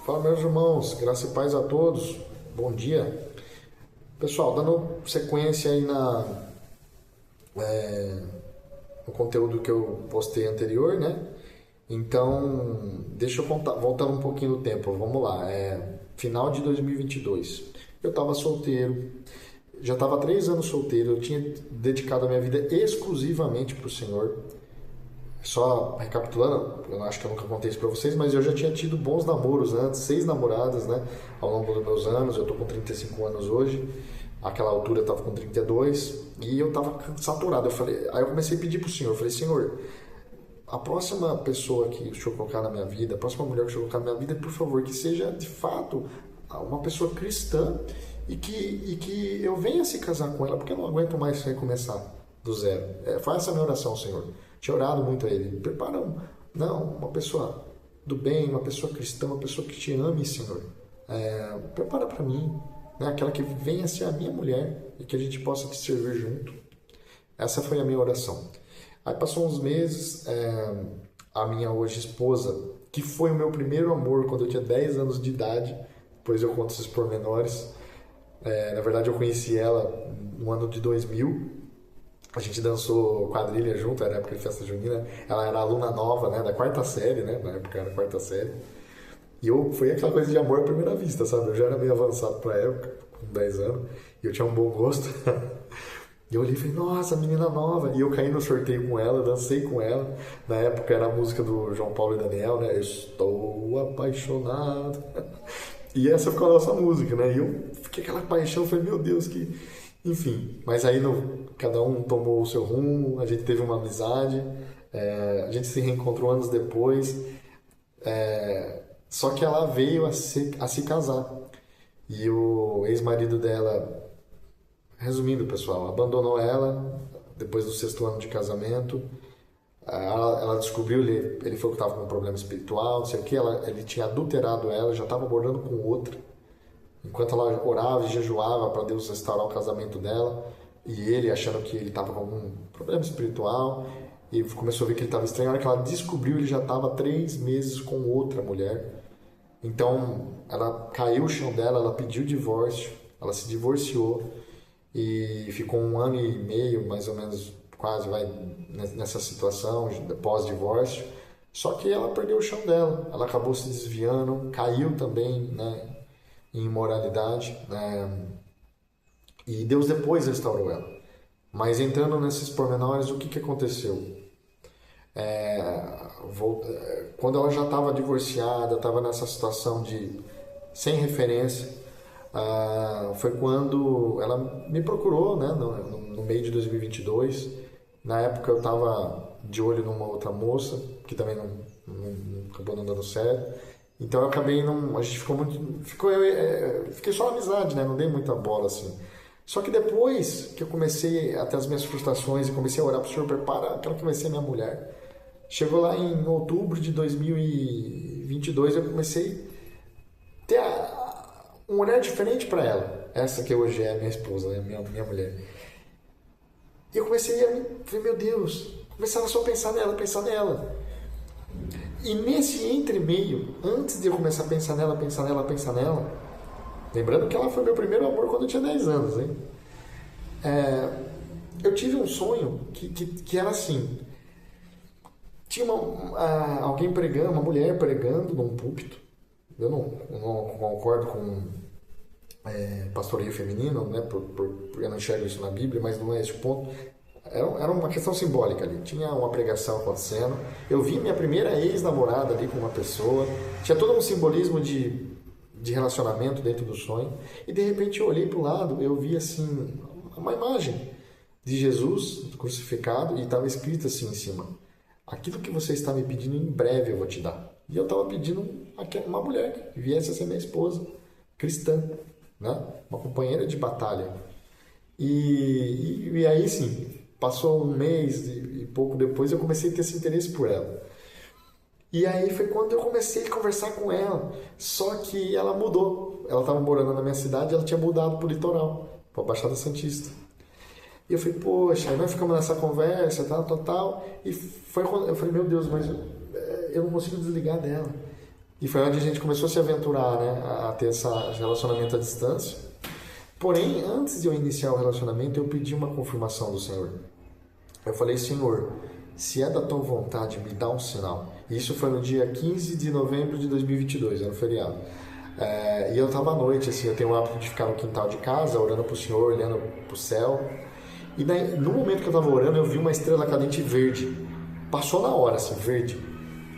Fala, meus irmãos, graça e paz a todos, bom dia. Pessoal, dando sequência aí no conteúdo que eu postei anterior, né? Então, deixa eu contar, voltando um pouquinho no tempo, vamos lá. Final de 2022, eu estava solteiro, já estava há 3 anos solteiro, eu tinha dedicado a minha vida exclusivamente para o Senhor. Só recapitulando, eu acho que eu nunca contei isso pra vocês, mas eu já tinha tido bons namoros antes, 6 namoradas, né, ao longo dos meus anos. Eu tô com 35 anos hoje, àquela altura eu tava com 32 e eu tava saturado. Aí eu comecei a pedir pro Senhor, eu falei, Senhor, a próxima pessoa que o Senhor colocar na minha vida, a próxima mulher que o Senhor colocar na minha vida, por favor, que seja de fato uma pessoa cristã e que eu venha se casar com ela, porque eu não aguento mais recomeçar do zero. Faça essa minha oração, Senhor. Tinha orado muito a Ele. Prepara uma pessoa do bem, uma pessoa cristã, uma pessoa que te ame, Senhor. Prepara para mim, né? Aquela que venha ser a minha mulher e que a gente possa te servir junto. Essa foi a minha oração. Aí passou uns meses, a minha hoje esposa, que foi o meu primeiro amor quando eu tinha 10 anos de idade, depois eu conto esses pormenores. Na verdade, eu conheci ela no ano de 2000. A gente dançou quadrilha junto, era época de festa junina. Ela era aluna nova, né, da 4ª série, né? Na época era a 4ª série. E foi aquela coisa de amor à primeira vista, sabe? Eu já era meio avançado pra época, com 10 anos, e eu tinha um bom gosto. E eu olhei e falei, nossa, menina nova. E eu caí no sorteio com ela, dancei com ela. Na época era a música do João Paulo e Daniel, né? Eu estou apaixonado. E essa ficou a nossa música, né? E eu fiquei aquela paixão, falei, meu Deus, que... Enfim, mas aí cada um tomou o seu rumo, a gente teve uma amizade, a gente se reencontrou anos depois, só que ela veio a se casar. E o ex-marido dela, resumindo, pessoal, abandonou ela depois do 6º ano de casamento. Ela descobriu, ele falou que estava com um problema espiritual, não sei o que, ele tinha adulterado ela, já estava morando com outra. Enquanto ela orava e jejuava para Deus restaurar o casamento dela, e ele achando que ele estava com algum problema espiritual, e começou a ver que ele estava estranho. Na hora que ela descobriu, ele já estava 3 meses com outra mulher. Então ela caiu o chão dela, ela pediu divórcio, ela se divorciou e ficou 1 ano e meio, mais ou menos, quase nessa situação pós-divórcio. Só que ela perdeu o chão dela, ela acabou se desviando, caiu também, né, em imoralidade, e Deus depois restaurou ela. Mas entrando nesses pormenores, o que aconteceu? Quando ela já estava divorciada, estava nessa situação de sem referência, foi quando ela me procurou, né, no meio de 2022. Na época eu estava de olho numa outra moça, que também não acabou não dando certo. Então eu acabei a gente fiquei só na amizade, né? Não dei muita bola assim. Só que depois que eu comecei a ter as minhas frustrações e comecei a orar pro Senhor, prepara aquela que vai ser minha mulher. Chegou lá em outubro de 2022, eu comecei a ter um olhar diferente para ela. Essa que hoje é a minha esposa, né? Minha mulher. E eu comecei falei, meu Deus, começava só a pensar nela. E nesse entre-meio, antes de eu começar a pensar nela, lembrando que ela foi meu primeiro amor quando eu tinha 10 anos, hein? Eu tive um sonho que era assim. Tinha alguém pregando, uma mulher pregando num púlpito. Eu não concordo com pastoreio feminino, né? Porque eu não enxergo isso na Bíblia, mas não é esse o ponto. Era uma questão simbólica ali. Tinha uma pregação acontecendo. Eu vi minha primeira ex-namorada ali com uma pessoa. Tinha todo um simbolismo de relacionamento dentro do sonho. E de repente eu olhei para o lado, eu vi assim uma imagem de Jesus crucificado e estava escrito assim em cima: aquilo que você está me pedindo, em breve eu vou te dar. E eu estava pedindo uma mulher que viesse a ser minha esposa, cristã, né? Uma companheira de batalha. E aí sim, passou 1 mês e pouco depois eu comecei a ter esse interesse por ela. E aí foi quando eu comecei a conversar com ela. Só que ela mudou. Ela estava morando na minha cidade, ela tinha mudado para o litoral, para a Baixada Santista. E eu falei, poxa, aí nós ficamos nessa conversa, tal. E foi quando eu falei, meu Deus, mas eu não consigo desligar dela. E foi onde a gente começou a se aventurar, né? A ter esse relacionamento à distância. Porém, antes de eu iniciar o relacionamento, eu pedi uma confirmação do Senhor. Eu falei, Senhor, se é da tua vontade, me dá um sinal. Isso foi no dia 15 de novembro de 2022, era um feriado. E eu estava à noite, assim, eu tenho o hábito de ficar no quintal de casa, orando para o Senhor, olhando para o céu. E daí, no momento que eu estava orando, eu vi uma estrela cadente verde. Passou na hora, assim, verde.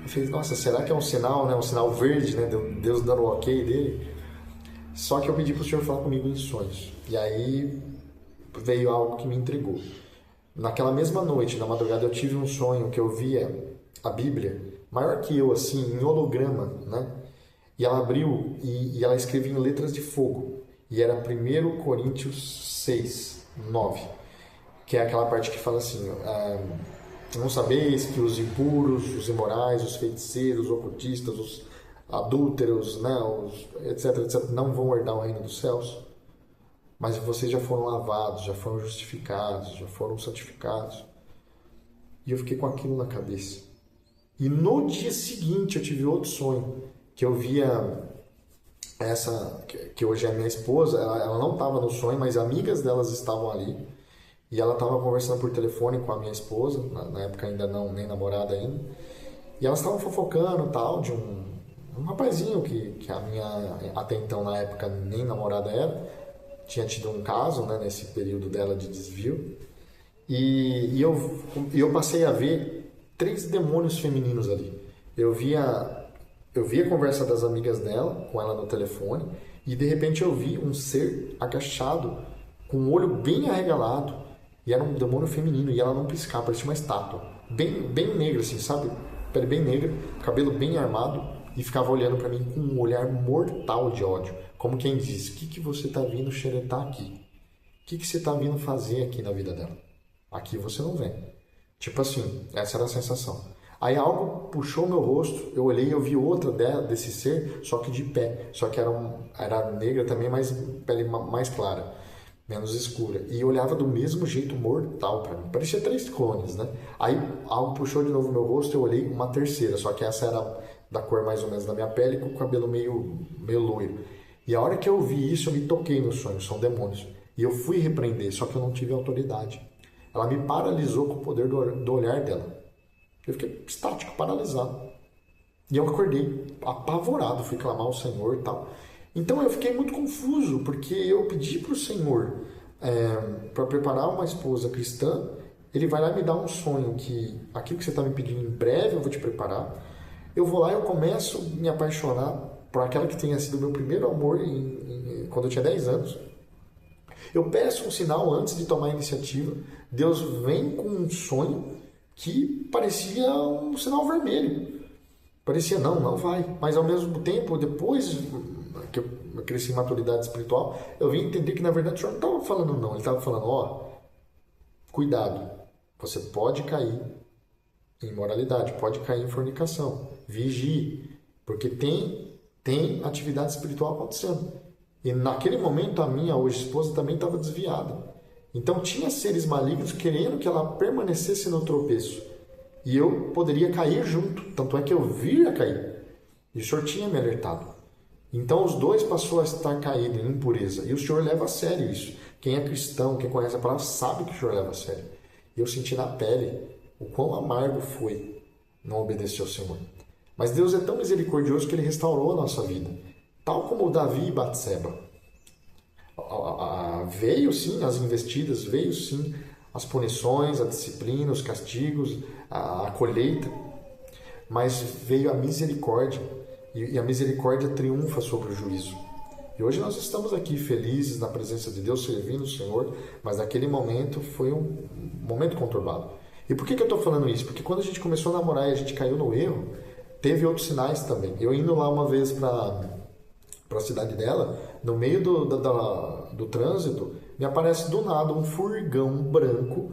Eu falei, nossa, será que é um sinal, né? Um sinal verde, né? Deus dando o ok dele. Só que eu pedi para o Senhor falar comigo em sonhos. E aí veio algo que me entregou. Naquela mesma noite, na madrugada, eu tive um sonho que eu via a Bíblia, maior que eu, assim, em holograma, né? E ela abriu e ela escrevia em letras de fogo. E era 1 Coríntios 6, 9. Que é aquela parte que fala assim, não sabeis que os impuros, os imorais, os feiticeiros, os ocultistas, os adúlteros, né, etc, etc, não vão herdar o reino dos céus? Mas vocês já foram lavados, já foram justificados, já foram santificados. E eu fiquei com aquilo na cabeça. E no dia seguinte eu tive outro sonho, que eu via essa, que hoje é minha esposa, ela não estava no sonho, mas amigas delas estavam ali. E ela estava conversando por telefone com a minha esposa, na época ainda não, nem namorada ainda. E elas estavam fofocando tal, de um rapazinho que a minha, até então na época, nem namorada era. Tinha tido um caso, né, nesse período dela de desvio. E eu passei a ver 3 demônios femininos ali. Eu via a conversa das amigas dela, com ela no telefone, e de repente eu vi um ser agachado, com o olho bem arregalado, e era um demônio feminino, e ela não piscava, parecia uma estátua. Bem negra, assim, sabe? Pele bem negra, cabelo bem armado, e ficava olhando para mim com um olhar mortal de ódio. Como quem diz, o que você tá vindo xeretar aqui? O que você tá vindo fazer aqui na vida dela? Aqui você não vem. Tipo assim, essa era a sensação. Aí algo puxou meu rosto, eu olhei e eu vi outra desse ser, só que de pé. Só que era negra também, mas pele mais clara, menos escura. E olhava do mesmo jeito mortal pra mim. Parecia 3 clones, né? Aí algo puxou de novo meu rosto, eu olhei uma terceira, só que essa era da cor mais ou menos da minha pele, com o cabelo meio loiro. E a hora que eu vi isso, eu me toquei no sonho, são demônios. E eu fui repreender, só que eu não tive autoridade. Ela me paralisou com o poder do olhar dela. Eu fiquei estático, paralisado. E eu acordei apavorado, fui clamar ao Senhor e tal. Então eu fiquei muito confuso, porque eu pedi para o Senhor para preparar uma esposa cristã. Ele vai lá e me dar um sonho que aquilo que você está me pedindo em breve eu vou te preparar. Eu vou lá e eu começo a me apaixonar por aquela que tenha sido meu primeiro amor quando eu tinha 10 anos. Eu peço um sinal antes de tomar a iniciativa. Deus vem com um sonho que parecia um sinal vermelho. Parecia, não vai. Mas ao mesmo tempo, depois que eu cresci em maturidade espiritual, eu vim entender que na verdade o Senhor não estava falando não. Ele estava falando, cuidado, você pode cair em imoralidade, pode cair em fornicação. Vigie, porque tem atividade espiritual acontecendo. E naquele momento a minha hoje esposa também estava desviada. Então tinha seres malignos querendo que ela permanecesse no tropeço. E eu poderia cair junto. Tanto é que eu via cair. E o Senhor tinha me alertado. Então os dois passou a estar caídos em impureza. E o Senhor leva a sério isso. Quem é cristão, quem conhece a palavra, sabe que o Senhor leva a sério. E eu senti na pele o quão amargo foi não obedecer ao Senhor. Mas Deus é tão misericordioso que Ele restaurou a nossa vida. Tal como Davi e Batseba. Veio sim as investidas, veio sim as punições, a disciplina, os castigos, a colheita, mas veio a misericórdia, e a misericórdia triunfa sobre o juízo. E hoje nós estamos aqui felizes na presença de Deus, servindo o Senhor, mas naquele momento foi um momento conturbado. E por que eu estou falando isso? Porque quando a gente começou a namorar e a gente caiu no erro, teve outros sinais também. Eu indo lá uma vez para a cidade dela, no meio do trânsito, me aparece do nada um furgão branco,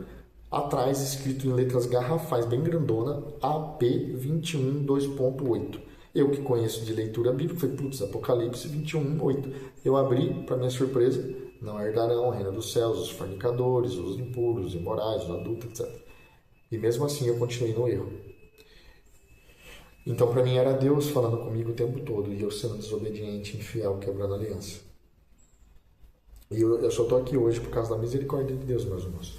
atrás escrito em letras garrafais, bem grandona, AP 21 2.8. Eu que conheço de leitura bíblica, falei, putz, Apocalipse 21, 8. Eu abri, para minha surpresa, não herdarão o reino dos céus, os fornicadores, os impuros, os imorais, os adultos, etc. E mesmo assim eu continuei no erro. Então, para mim, era Deus falando comigo o tempo todo e eu sendo desobediente, infiel, quebrando a aliança. E eu só estou aqui hoje por causa da misericórdia de Deus, meus irmãos.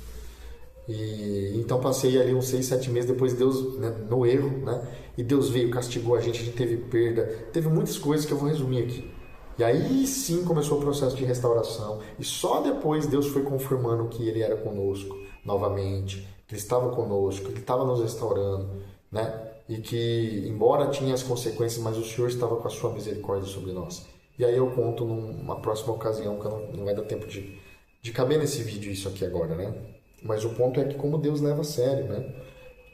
E então passei ali uns 6, 7 meses depois Deus, né, no erro, né? E Deus veio, castigou a gente teve perda, teve muitas coisas que eu vou resumir aqui. E aí sim começou o processo de restauração. E só depois Deus foi confirmando que Ele era conosco novamente, que Ele estava conosco, que Ele estava nos restaurando, né? E que, embora tinha as consequências, mas o Senhor estava com a sua misericórdia sobre nós. E aí eu conto numa próxima ocasião, que não vai dar tempo de caber nesse vídeo isso aqui agora, né? Mas o ponto é que como Deus leva a sério, né?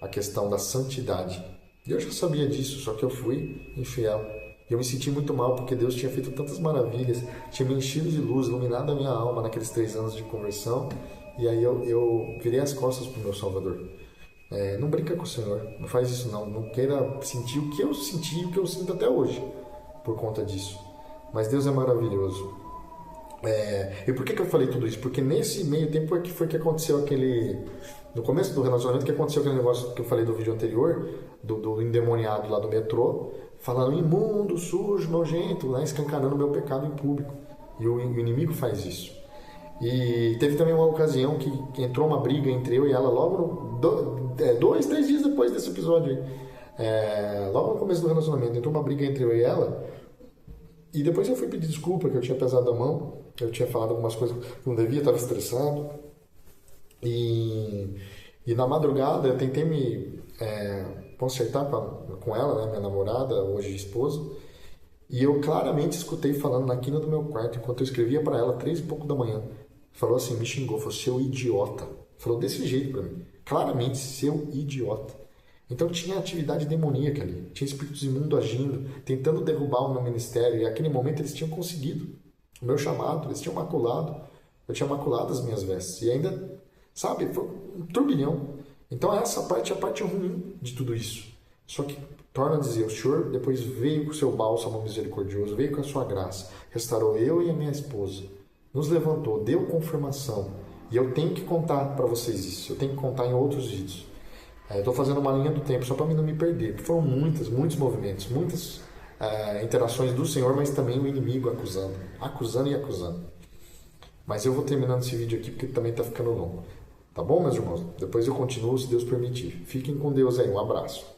A questão da santidade. E eu já sabia disso, só que eu fui infiel. E eu me senti muito mal porque Deus tinha feito tantas maravilhas, tinha me enchido de luz, iluminado a minha alma naqueles 3 anos de conversão. E aí eu virei as costas para o meu Salvador. Não brinca com o Senhor, não faz isso não. Não queira sentir o que eu senti e o que eu sinto até hoje por conta disso. Mas Deus é maravilhoso. E por que eu falei tudo isso? Porque nesse meio tempo foi que aconteceu aquele... No começo do relacionamento que aconteceu aquele negócio que eu falei do vídeo anterior, do endemoniado lá do metrô, falando imundo, sujo, nojento, né, escancarando o meu pecado em público. E o inimigo faz isso. E teve também uma ocasião que entrou uma briga entre eu e ela logo 2, 3 dias depois desse episódio aí. Logo no começo do relacionamento, entrou uma briga entre eu e ela. E depois eu fui pedir desculpa, que eu tinha pesado a mão, eu tinha falado algumas coisas que não devia, estava estressado. E na madrugada eu tentei me consertar com ela, né, minha namorada, hoje esposa. E eu claramente escutei falando na quina do meu quarto, enquanto eu escrevia para ela 3 e pouco da manhã. Falou assim, me xingou, falou, seu idiota. Falou desse jeito para mim, claramente, seu idiota. Então tinha atividade demoníaca ali, tinha espíritos imundos agindo, tentando derrubar o meu ministério, e naquele momento eles tinham conseguido o meu chamado, eles tinham maculado, eu tinha maculado as minhas vestes, e ainda, sabe, foi um turbilhão. Então essa parte é a parte ruim de tudo isso. Só que, torna a dizer, o Senhor depois veio com o seu bálsamo misericordioso, veio com a sua graça, restaurou eu e a minha esposa, nos levantou, deu confirmação, e eu tenho que contar para vocês isso, eu tenho que contar em outros vídeos. Estou fazendo uma linha do tempo só para mim não me perder, porque foram muitos movimentos, muitas interações do Senhor, mas também o inimigo acusando e acusando. Mas eu vou terminando esse vídeo aqui porque também está ficando longo. Tá bom, meus irmãos? Depois eu continuo, se Deus permitir. Fiquem com Deus aí, um abraço.